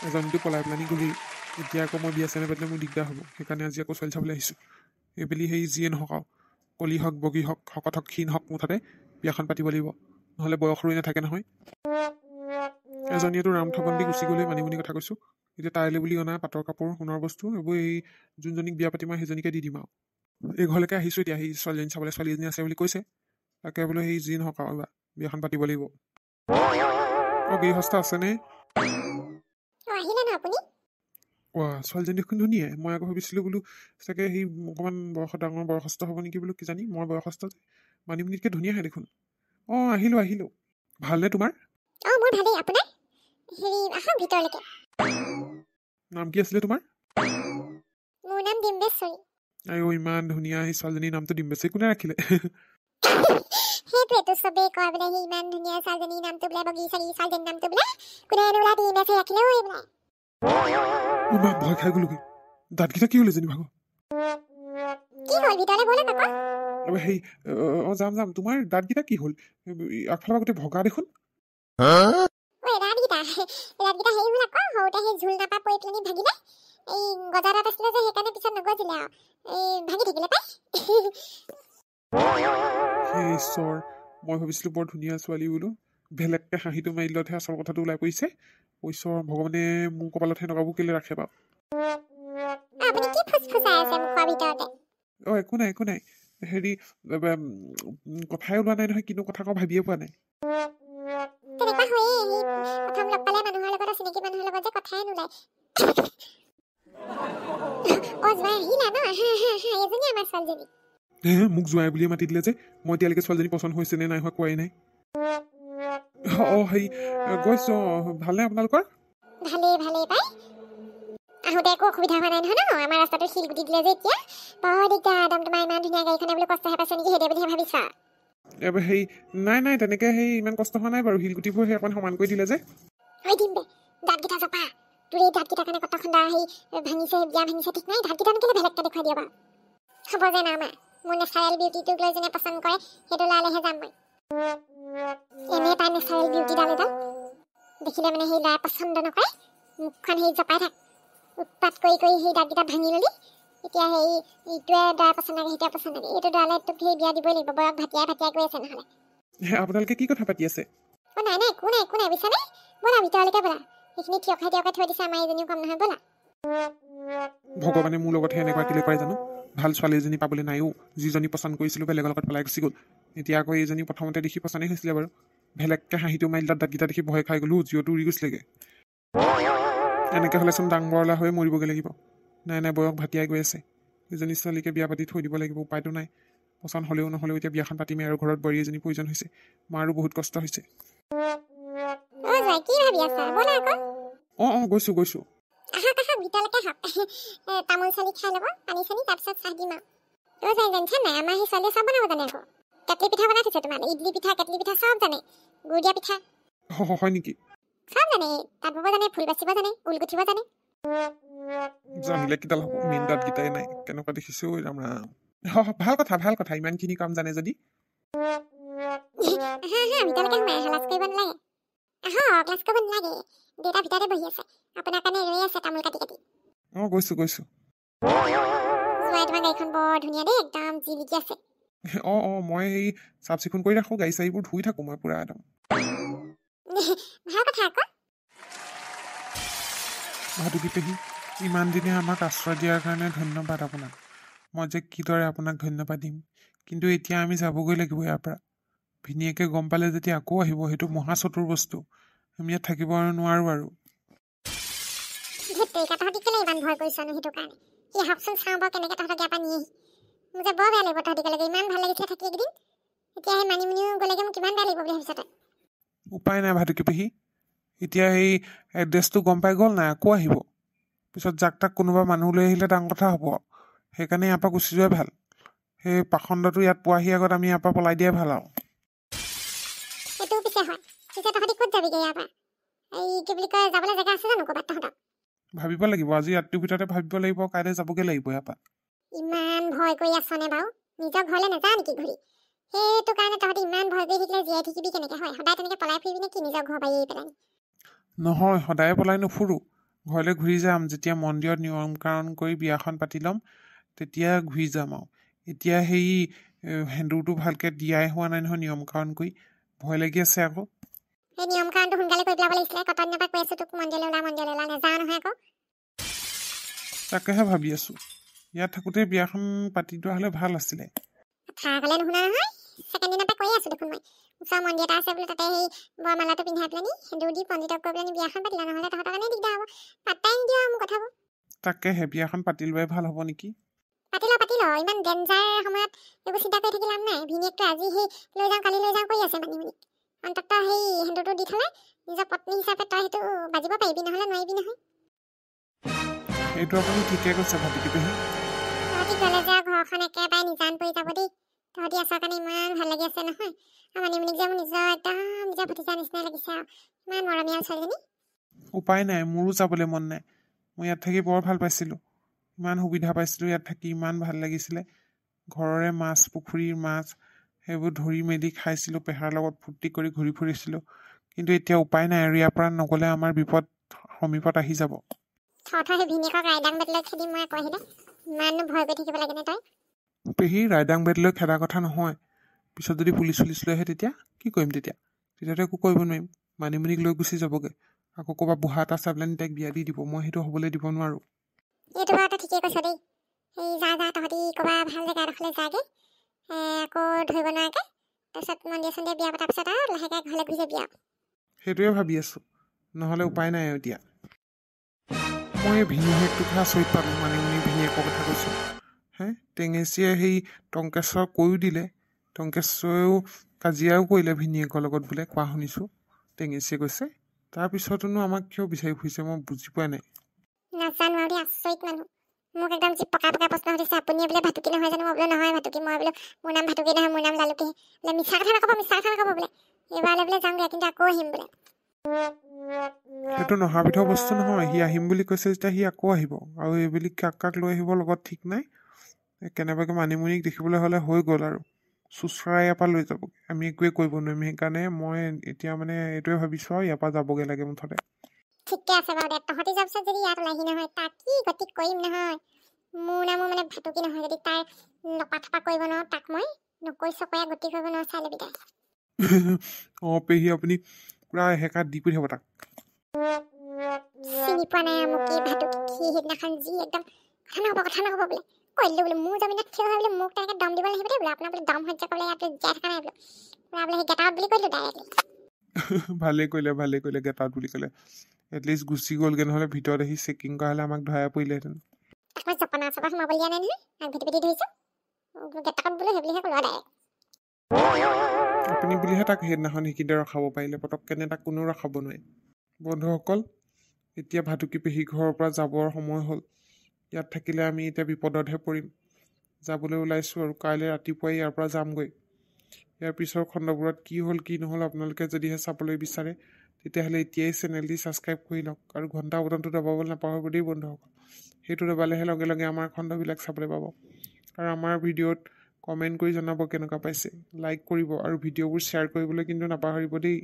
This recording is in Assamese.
এজনীটো পলাই পেলানি গ'লেই এতিয়া আকৌ মই বিয়া চেনে পাতিলে মোৰ দিগদাৰ হ'ব সেইকাৰণে আজি আকৌ ছোৱালী চাবলৈ আহিছোঁ এইবেলি সেই যিয়ে নহওক আৰু কলি হওক বগী হওক শকত হওক ক্ষীণ হওক মুঠতে বিয়াখন পাতিব লাগিব নহ'লে বয়স ৰৈ নাথাকে নহয় এজনীয়েতো ৰামঠগন দি গুচি গ'লেই মানিমুনি কথা কৈছোঁ এতিয়া তাইলৈ বুলি অনা পাটৰ কাপোৰ সোণৰ বস্তু এইবোৰ এই যোনজনীক বিয়া পাতিম আৰু সেইজনীকে দি দিম আৰু এই ঘৰলৈকে আহিছোঁ এতিয়া সেই ছোৱালীজনী চাবলৈ ছোৱালী এজনী আছে বুলি কৈছে তাকে বোলো সেই যি নহওক আৰু এইবাৰ বিয়াখন পাতিব লাগিব অঁ গৃহস্থ আছেনে ছোৱালীজনী দেখোন ধুনীয়াই মই আকৌ ভাবিছিলোঁ বোলো চাগে সেই অকণমান ডাঙৰ বয়সস্থ হ'ব নেকি বোলো কি জানি মই বয়সস্থ মানিমুনিতকৈ ধুনীয়াহে দেখোন অঁ আহিলোঁ ভালনে তোমাৰ নাম কি আছিলে তোমাৰ আইঅ ইমান ধুনীয়া সেই ছোৱালীজনীৰ নামটো ডিম্বেশ্বৰী কোনে ৰাখিলে সেইটোৱেতো চবেই কয় বোলে সি ইমান ধুনীয়া ছোৱালীজনীৰ নামটো বোলে বগীচাৰী ছোৱালীজনীৰ নামটো বোলে কোনে বোলে ডিম্বেশ্বৰী ৰাখিলে ঐ বোলে ইমান ভয় খাই গ'লোগৈ দাঁতকেইটা কি হ'ল এজনী ভাগৰ কি হ'ল ভিতৰলৈ ব'লা কাকা সেই অঁ যাম তোমাৰ দাঁতকেইটা কি হ'ল আগফালৰ গোটেই ভগা দেখোন দাঁতকেইটা হেৰি হ'ল আকৌ সৰুতে সেই ঝোল নাপা পৰি পেলানি ভাগিলে এই গজা দাঁত আছিলে যে সেইকাৰণে পিছত নগজিলে আৰু এই ভাগি থাকিলে পাই সেই ঈশ্বৰ মই ভাবিছিলোঁ বৰ ধুনীয়া ছোৱালী বোলো বেলেগকৈ হাঁহিটো মাৰিলতহে আচল কথাটো ওলাই পৰিছে ঈশ্বৰ ভগৱানে মোৰ কপালত সেনেকুৱাবোৰ কেলৈ ৰাখে বাৰু অঁ একো নাই হেৰি কথাই ওলোৱা নাই নহয় কিনো কথা কওঁ ভাবিয়ে পোৱা নাই মোক জোৱাই বুলিয়ে মাতি দিলে যে মই এতিয়ালৈকে ছোৱালীজনী পচন্দ হৈছে নে নাই হোৱা কোৱাই নাই অঁ হেৰি গৈছোঁ ভালনে আপোনালোকৰ ভালেই পাই আহোঁতে একো অসুবিধা হোৱা নাই নহয় ন আমাৰ ৰাস্তাটো শিলগুটি দিলে যে এতিয়া বৰ দিগদাৰ একদম তোমাৰ ইমান ধুনীয়া গাড়ীখনে বোলে কষ্টহে পাইছে নেকি সেইদে বুলিহে ভাবিছা হেৰি নাই তেনেকৈ সেই ইমান কষ্ট হোৱা নাই বাৰু শিলগুটিবোৰ সেই অকণ সমান কৰি দিলে যে দাঁতকেইটা জপা তোৰ এই দাঁতকেইটাৰ কাৰণে কটা খন্দা সেই ভাঙিছে বিয়া ভাঙিছে ঠিক নাই দাঁতকেইটানো কেলৈ বেলেগকৈ দেখুৱাই দিয়া বাৰু হ'ব যে না আমাৰ মোৰ নেচাৰেল বিউটিটোক লৈ যোনে পচন্দ কৰে সেইটো লালেহে যাম মই এনেই তাই নেচাৰেল বিউটিডাল এডাল দেখিলে মানে সেই লাই পচন্দ নকৰে মুখখন সেই জপাই থাক উৎপাত কৰি সেই দাঁতকেইটা ভাঙি ল'লি এতিয়া সেই ইটোৱে দৰা পচন্দ লাগে সিটোৱে পচন্দ লাগে এইটো দৰালে তোক সেই বিয়া দিবই লাগিব বয়স ভাটিয়াই কৰি আছে নহ'লে আপোনালোকে কি কথা পাতি আছে নাই একো নাই বুজিছানে ব'লা ভিতৰলৈকে ব'লা সেইখিনি থিয় খাই থৈ দিছে আমাৰ এজনীও কম নহয় ব'লা ভগৱানে মোৰ লগতহে এনেকুৱা কেলৈ কৰে জানো ভাল ছোৱালী এজনী পাবলৈ নাইও যিজনী পচন্দ কৰিছিলোঁ বেলেগৰ লগত পেলাই গুচি গ'ল এতিয়া আকৌ এইজনী প্ৰথমতে দেখি পচন্দেই হৈছিলে বাৰু বেলেগকৈ হাঁহিটো মাৰিল দাঁতকেইটা দেখি ভয় খাই গ'লোঁ জিঅ'টো উৰি গৈছিলেগৈ এনেকৈ হ'লেচোন ডাঙৰলা হৈ মৰিবগৈ লাগিব নাই বয়স ভাটিয়াই গৈ আছে ইজনী ছোৱালীকে বিয়া পাতি থৈ দিব লাগিব উপায়তো নাই পচন্দ হ'লেও নহ'লেও এতিয়া বিয়াখন পাতিমেই আৰু ঘৰত বোৱাৰী এজনী প্ৰয়োজন হৈছে মাৰো বহুত কষ্ট হৈছে অঁ গৈছোঁ তামোল চালি খাই ল'ব পানী চানি তাৰপিছত চাহ দিম আৰু জানিছা নাই আমাৰ সেই ছোৱালীয়ে চব বনাব জানে আকৌ কেটলি পিঠা বনাই থৈছে তোমাৰ ইডলি পিঠা কেটলি পিঠা চব জানে গুড় দিয়া পিঠা হয় নেকি চব জানে তাত বব জানে ফুল বাচিব জানে ঊল গুঠিব জানে জানিলে কিডাল হ'ব মেইন দাঁতকেইটাই নাই কেনেকুৱা দেখিছোঁ ৰাম ভাল কথা ইমানখিনি কাম জানে যদি ভিতৰলৈকে সোমাই লাজ কৰিব নালাগে ক্লাছ কৰিব নালাগে দেউতা ভিতৰতে বহি আছে আপোনাৰ কাৰণে ৰৈ আছে তামোল কাটি অঁ গৈছোঁ তোমাৰ গাড়ীখন বৰ ধুনীয়া দেই একদম জিলিকি আছে অঁ মই এই চাফ চিকুণ কৰি ৰাখোঁ গাড়ী চাড়ীবোৰ ধুই থাকোঁ মই পুৰা একদম ভাল কথা আকৌ ভাদুকি পেহী ইমান দিনে আমাক আশ্ৰয় দিয়াৰ কাৰণে ধন্যবাদ আপোনাক মই যে কিদৰে আপোনাক ধন্যবাদ দিম কিন্তু এতিয়া আমি যাবগৈ লাগিব ইয়াৰ পৰা ভিনীয়েকে গম পালে যেতিয়া আকৌ আহিব সেইটো মহা চতুৰ বস্তু আমি ইয়াত থাকিব আৰু নোৱাৰোঁ আৰু তহঁতি কেলে ইমান ভয় কৰিছনো সেইটো কাৰণে সি আহকচোন চাওঁ বাৰু কেনেকৈ তহঁতক ইয়াৰ পৰা নিয়েহি মোৰ যে বৰ বেয়া লাগিব তহঁতি গ'লেগে ইমান ভাল লাগিছিলে থাকি এইকেইদিন এতিয়া সেই মানিমুনিও গ'লেগে মোক কিমান বেয়া লাগিব বুলি ভাবিছ তই উপায় নাই ভাদুকি পেহী এতিয়া সেই এড্ৰেছটো গম পাই গ'ল নাই আকৌ আহিব পিছত যাক তাক কোনোবা মানুহ লৈ আহিলে ডাঙৰ কথা হ'ব সেইকাৰণে ইয়াৰ পৰা গুচি যোৱাই ভাল সেই পাখণ্ডটো ইয়াত পোৱাহি আগত আমি ইয়াৰ পৰা পলাই দিয়াই ভাল আৰু সেইটো পিছে হয় পিছে তহঁতি ক'ত যাবিগৈ ইয়াৰ পৰা এই কি বুলি কয় যাবলৈ জেগা আছে জানো ক'ৰবাত তহঁতক ভাবিব লাগিব আজি ৰাতিটোৰ ভিতৰতে ভাবিব লাগিব কাইলৈ যাবগৈ লাগিব ইয়াৰ পৰা ইমান ভয় কৰি আছনে বাৰু নিজৰ ঘৰলৈ নাযাওঁ নেকি ঘূৰি সেইটো কাৰণে তহঁতি ইমান ভয় কৰি থাকিলে জীয়াই থাকিবি কেনেকৈ হয় সদায় তেনেকৈ পলাই ফুৰিবি নে কি নিজৰ ঘৰ বাৰী পেলাই নহয় সদায় পলাই নুফুৰোঁ ঘৰলৈ ঘূৰি যাম যেতিয়া মন্দিৰত নিয়ম কাৰণ কৰি বিয়াখন পাতি ল'ম তেতিয়া ঘূৰি যাম আৰু এতিয়া সেই সেন্দুৰটো ভালকৈ দিয়াই হোৱা নাই নহয় নিয়ম কাৰণ কৰি ভয় লাগি আছে আকৌ সেই নিয়ম কাৰণটো সোনকালে কৰি পেলাব লাগিছিলে কটন নাপাক কৈ আছো তোক মন্দিৰলৈ ওলা নাযাওঁ নহয় আকৌ তাকেহে ভাবি আছো ইয়াত থাকোঁতে বিয়াখন পাতি লোৱা হ'লে ভাল আছিলে থাকলে নুশুনা নহয় ছেকেণ্ড দিনৰ পৰা কৈয়ে আছো দেখোন মই ওচৰৰ মন্দিৰ এটা আছে বোলো তাতে সেই বৰমালাটো পিন্ধাই পেলানি সেন্দুৰ দি পণ্ডিতক কৈ পেলানি বিয়াখন পাতিলা নহ'লে তহঁতৰ কাৰণে দিগদাৰ হ'ব পাত্তাই নিদিয় মোৰ কথাবোৰ তাকেহে বিয়াখন পাতি লোৱাই ভাল হ'ব নেকি পাতি ল ইমান ডেঞ্জাৰ সময়ত এইবোৰ চিন্তা কৰি থাকি লাভ নাই ভিনিয়েকটো আজি সেই লৈ যাওঁ কালি লৈ যাওঁ কৰি আছে মানিমুনিক অন্ততঃ সেই সেন্দুৰটো দি থ'লে নিজৰ পত্নী হিচাপে তই সেইটো বাজিব পাৰিবি নহ'লে নোৱাৰিবি নহয় এইটো আপুনি ঠিকে কৈছে ভাবিকি পেহী তহঁতি গ'লে যে ঘৰখন একেবাৰে নিজান পৰি যাব দেই তহঁতি আছৰ কাৰণে ইমান ভাল লাগি আছে নহয় আৰু মানিমুনিক যে মোৰ নিজৰ একদম নিজৰ ভতিজাৰ নিচিনাই লাগিছে আৰু ইমান মৰমীয়াল ছোৱালীজনী উপায় নাই মোৰো যাবলৈ মন নাই মই ইয়াত থাকি বৰ ভাল পাইছিলোঁ ইমান সুবিধা পাইছিলোঁ ইয়াত থাকি ইমান ভাল লাগিছিলে ঘৰৰে মাছ পুখুৰীৰ মাছ সেইবোৰ ধৰি মেলি খাইছিলোঁ পেহাৰ লগত ফূৰ্তি কৰি ঘূৰি ফুৰিছিলোঁ কিন্তু এতিয়া উপায় নাই আৰু ইয়াৰ পৰা নগ'লে আমাৰ বিপদ সমীপত আহি যাব থৰ সেই ভিনিয়েকক ৰাইডাং বেটলৈ খেদি মই আকৌ আহিলে ইমানো ভয় কৰি থাকিব লাগেনে তই পেহী ৰাইডাং বেদলৈ খেদা কথা নহয় পিছত যদি পুলিচ লৈ আহে তেতিয়া কি কৰিম তেতিয়াতো একো কৰিব নোৱাৰিম মানিমুনিক লৈ গুচি যাবগৈ আকৌ ক'ৰবাত বুঢ়া এটা চাই পেলাই তাইক বিয়া দি দিব মই সেইটো হ'বলৈ দিব নোৱাৰোঁ এইটো বাৰু তই ঠিকেই কৈছ দেই সেই যা তহঁতি ক'ৰবাত ভাল জেগা এডোখৰলৈ যাগে আকৌ ধৰিব নোৱাৰাকৈ তাৰপিছত মন্দিৰ চন্দিৰ বিয়া পতাৰ পিছত আৰু লাহেকৈ ঘৰলৈ ঘূৰি যাবি আৰু সেইটোৱে ভাবি আছোঁ নহ'লে উপায় নাই আৰু এতিয়া মই এই ভিনিয়েকটোকহে আচৰিত পালোঁ মানিমুনি ভিনিয়েকৰ কথা কৈছোঁ হে টেঙেচিয়ে সেই টংকেশ্বৰ কৈও দিলে টংকেশ্বৰেও কাজিয়াও কৰিলে ভিনিয়েকৰ লগত বোলে কোৱা শুনিছোঁ টেঙেচিয়ে কৈছে তাৰপিছতোনো আমাক কিয় বিচাৰি ফুৰিছে মই বুজি পোৱা নাই নাজানো আৰু দেই আচৰিত মানুহ মোক একদম যি পকা প্ৰশ্ন সুধিছে আপুনিয়ে বোলে ভাটুকি নহয় জানো মই বোলে নহয় ভাটুকি মই বোলো মোৰ নাম ভাটুকি নহয় মোৰ নাম লালুকি বোলে মিছা কথা নক'ব বোলে এইবাৰলৈ বোলে যামগৈ কিন্তু আকৌ আহিম বোলে সেইটো নহাবিধৰ বস্তু নহয় সি আহিম বুলি কৈছে যেতিয়া সি আকৌ আহিব আৰু এইবুলি কাক লৈ আহিব লগত ঠিক নাই কেনেবাকৈ মানিমুনিক দেখিবলৈ হ'লে হৈ গ'ল আৰু চুচৰাই ইয়াৰ পৰা লৈ যাবগৈ আমি একোৱে কৰিব নোৱাৰিম সেইকাৰণে মই এতিয়া মানে এইটোৱে ভাবিছোঁ আৰু ইয়াৰ পৰা যাবগৈ লাগে মুঠতে ঠিকে আছে বাৰু দে তহঁতি যোৱাৰ পিছত যদি ইয়াত ওলাহি নহয় তাক কি গতি কৰিম নহয় মোৰ নামো মানে ভাটুকি নহয় যদি তাই নপা থপা কৰিব নোৱাৰোঁ তাক মই নকৈ চকৈয়া গতি কৰিব নোৱাৰোঁ চাই ল'বি তাই অঁ পেহী আপুনি পূৰা এহেকাত দি পঠিয়াব তাক চিনি পোৱা নাই মোক এই ভাটুকি সি সেইদিনাখন যি একদম কথা নক'ব বোলে কৈ দিলোঁ বোলে মোৰ জমিনত থিয় হৈ বোলে মোক তেনেকৈ দম দিব লাগিব দেই বোলে আপোনাৰ বোলে দম সহ্য কৰিবলৈ ইয়াত জীয়াই থকা নাই বোলে পূৰা বোলে সেই গেটাৰত বুলি কৈ দিলোঁ ডাইৰেক্টলি ভালেই কৰিলে গেটাত বুলি ক'লে এটলিষ্ট গুচি গ'লগৈ নহ'লে ভিতৰত আহি চেকিং কৰা হ'লে আমাক ধৰাই পৰিলেহেঁতেন তাক মই জপনা চপা সোমাব দিয়া নাই নহয় আগ ভেটি ধৰিছোঁ গেটাৰত বোলে সেই বুলিহে ক'লো ডাইৰেক্ট আপুনি বুলিহে তাক সেইদিনাখন সেইখিনিতে ৰখাব পাৰিলে পটককেনে তাক কোনেও ৰখাব নোৱাৰে বন্ধুসকল এতিয়া ভাটুকি পেহী ঘৰৰ পৰা যাবৰ সময় হ'ল ইয়াত থাকিলে আমি এতিয়া বিপদতহে পৰিম যাবলৈ ওলাইছোঁ আৰু কাইলৈ ৰাতিপুৱাই ইয়াৰ পৰা যামগৈ ইয়াৰ পিছৰ খণ্ডবোৰত কি হ'ল কি নহ'ল আপোনালোকে যদিহে চাবলৈ বিচাৰে তেতিয়াহ'লে এতিয়াই চেনেলটি ছাবস্ক্ৰাইব কৰি লওক আৰু ঘণ্টা বটনটো দবাবলৈ নাপাহৰিব দেই বন্ধুসকল সেইটো দবালেহে লগে লগে আমাৰ খণ্ডবিলাক চাবলৈ পাব আৰু আমাৰ ভিডিঅ'ত কমেণ্ট কৰি জনাব কেনেকুৱা পাইছে লাইক কৰিব আৰু ভিডিঅ'বোৰ শ্বেয়াৰ কৰিবলৈ কিন্তু নাপাহৰিব দেই